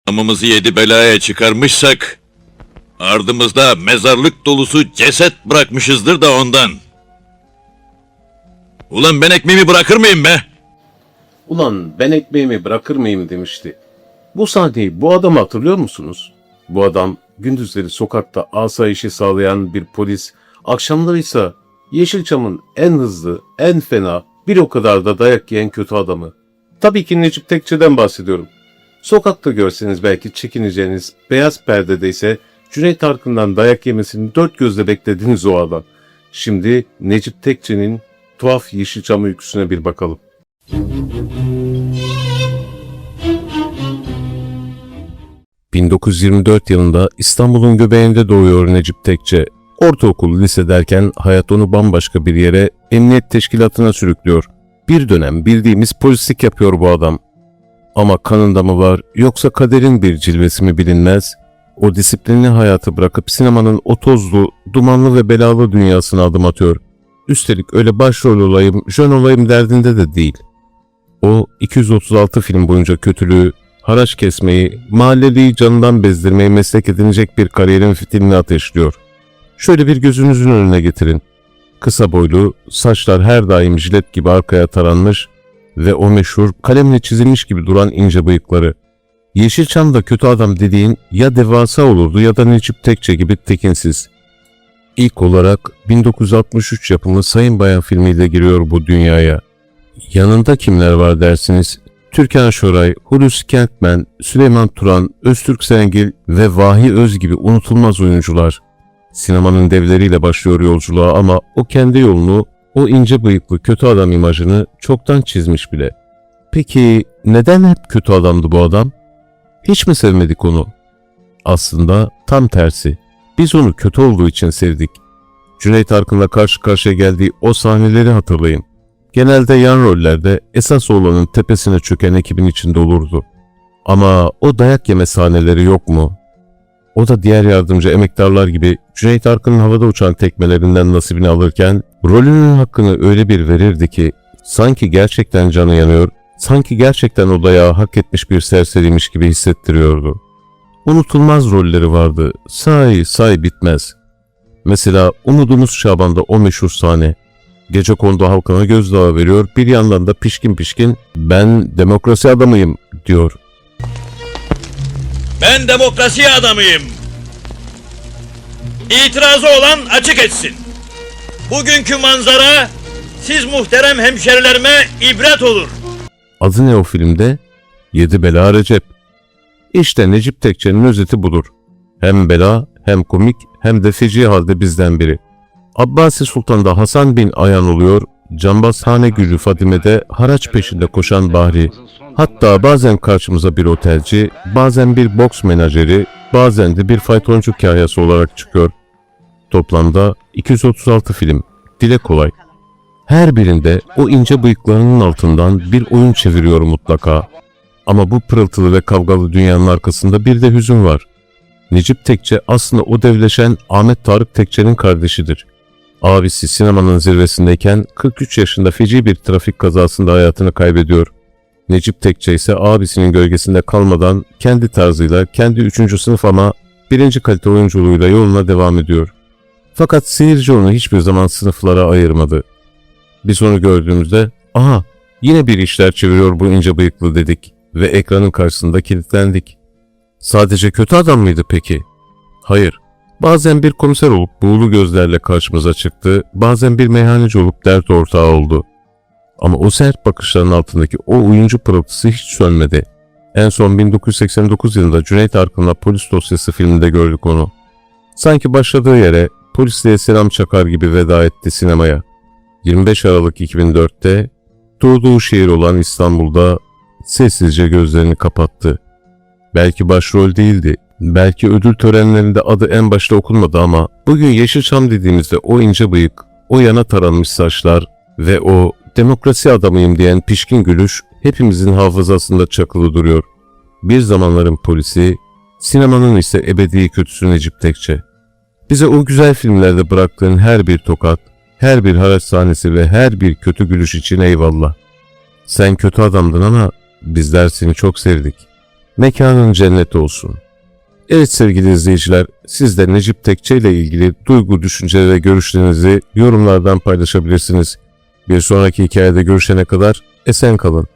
Namımızı yedi belaya çıkarmışsak, ardımızda mezarlık dolusu ceset bırakmışızdır da ondan. Ulan ben ekmeğimi bırakır mıyım be? Ulan ben ekmeğimi bırakır mıyım demişti. Bu sahneyi, bu adamı hatırlıyor musunuz? Bu adam gündüzleri sokakta asayişi sağlayan bir polis, akşamları ise Yeşilçam'ın en hızlı, en fena, bir o kadar da dayak yiyen kötü adamı. Tabii ki Necip Tekçe'den bahsediyorum. Sokakta görseniz belki çekineceğiniz, beyaz perdede ise Cüneyt Arkın'dan dayak yemesini dört gözle beklediğiniz o adam. Şimdi Necip Tekçe'nin tuhaf Yeşilçam öyküsüne bir bakalım. ...1924 yılında İstanbul'un göbeğinde doğuyor Necip Tekçe. Ortaokul, lise derken hayat onu bambaşka bir yere, emniyet teşkilatına sürüklüyor. Bir dönem bildiğimiz polislik yapıyor bu adam. Ama kanında mı var yoksa kaderin bir cilvesi mi bilinmez, o disiplinli hayatı bırakıp sinemanın o tozlu, dumanlı ve belalı dünyasına adım atıyor. Üstelik öyle başrol olayım, jön olayım derdinde de değil. O 236 film boyunca kötülüğü, haraç kesmeyi, mahalleliyi canından bezdirmeyi meslek edinecek bir kariyerin fitilini ateşliyor. Şöyle bir gözünüzün önüne getirin. Kısa boylu, saçlar her daim jilet gibi arkaya taranmış ve o meşhur kalemle çizilmiş gibi duran ince bıyıkları. Yeşilçam'da kötü adam dediğin ya devasa olurdu ya da Necip Tekçe gibi tekinsiz. İlk olarak 1963 yapımı Sayın Bayan filmiyle giriyor bu dünyaya. Yanında kimler var dersiniz? Türkan Şoray, Hulusi Kentmen, Süleyman Turan, Öztürk Sengil ve Vahi Öz gibi unutulmaz oyuncular. Sinemanın devleriyle başlıyor yolculuğa ama o kendi yolunu, o ince bıyıklı kötü adam imajını çoktan çizmiş bile. Peki neden hep kötü adamdı bu adam? Hiç mi sevmedik onu? Aslında tam tersi. Biz onu kötü olduğu için sevdik. Cüneyt Arkın'la karşı karşıya geldiği o sahneleri hatırlayın. Genelde yan rollerde esas oğlanın tepesine çöken ekibin içinde olurdu. Ama o dayak yeme sahneleri yok mu? O da diğer yardımcı emektarlar gibi Cüneyt Arkın'ın havada uçan tekmelerinden nasibini alırken rolünün hakkını öyle bir verirdi ki sanki gerçekten canı yanıyor, sanki gerçekten o dayağı hak etmiş bir serseriymiş gibi hissettiriyordu. Unutulmaz rolleri vardı, say bitmez. Mesela Umudumuz Şaban'da o meşhur sahne. Gecekondu halkına gözdağı veriyor, bir yandan da pişkin pişkin "Ben demokrasi adamıyım" diyor. Ben demokrasi adamıyım. İtirazı olan açık etsin. Bugünkü manzara siz muhterem hemşerilerime ibret olur. Adı ne o filmde? Yedi Bela Recep. İşte Necip Tekçe'nin özeti budur. Hem bela, hem komik, hem de feci halde bizden biri. Abbasi Sultan'da Hasan bin Ayan oluyor, Cambaz Hanegülü Fadime'de haraç peşinde koşan Bahri. Hatta bazen karşımıza bir otelci, bazen bir boks menajeri, bazen de bir faytoncu kahyası olarak çıkıyor. Toplamda 236 film, dile kolay. Her birinde o ince bıyıklarının altından bir oyun çeviriyor mutlaka. Ama bu pırıltılı ve kavgalı dünyanın arkasında bir de hüzün var. Necip Tekçe aslında o devleşen Ahmet Tarık Tekçe'nin kardeşidir. Abisi sinemanın zirvesindeyken 43 yaşında feci bir trafik kazasında hayatını kaybediyor. Necip Tekçe ise abisinin gölgesinde kalmadan kendi tarzıyla, kendi 3. sınıf ama 1. kalite oyunculuğuyla yoluna devam ediyor. Fakat seyirci onu hiçbir zaman sınıflara ayırmadı. Biz onu gördüğümüzde "Aha, yine bir işler çeviriyor bu ince bıyıklı" dedik ve ekranın karşısında kilitlendik. Sadece kötü adam mıydı peki? Hayır. Bazen bir komiser olup buğulu gözlerle karşımıza çıktı, bazen bir meyhaneci olup dert ortağı oldu. Ama o sert bakışların altındaki o oyuncu pırıltısı hiç sönmedi. En son 1989 yılında Cüneyt Arkın'la Polis Dosyası filminde gördük onu. Sanki başladığı yere polisliğe selam çakar gibi veda etti sinemaya. 25 Aralık 2004'te doğduğu şehir olan İstanbul'da sessizce gözlerini kapattı. Belki başrol değildi, belki ödül törenlerinde adı en başta okunmadı ama bugün Yeşilçam dediğimizde o ince bıyık, o yana taranmış saçlar ve o demokrasi adamıyım diyen pişkin gülüş hepimizin hafızasında çakılı duruyor. Bir zamanların polisi, sinemanın ise ebedi kötüsü Necip Tekçe. Bize o güzel filmlerde bıraktığın her bir tokat, her bir haraç sahnesi ve her bir kötü gülüş için eyvallah. Sen kötü adamdın ama bizler seni çok sevdik. Mekanın cennet olsun. Evet sevgili izleyiciler, siz de Necip Tekçe ile ilgili duygu, düşünce ve görüşlerinizi yorumlardan paylaşabilirsiniz. Bir sonraki hikayede görüşene kadar esen kalın.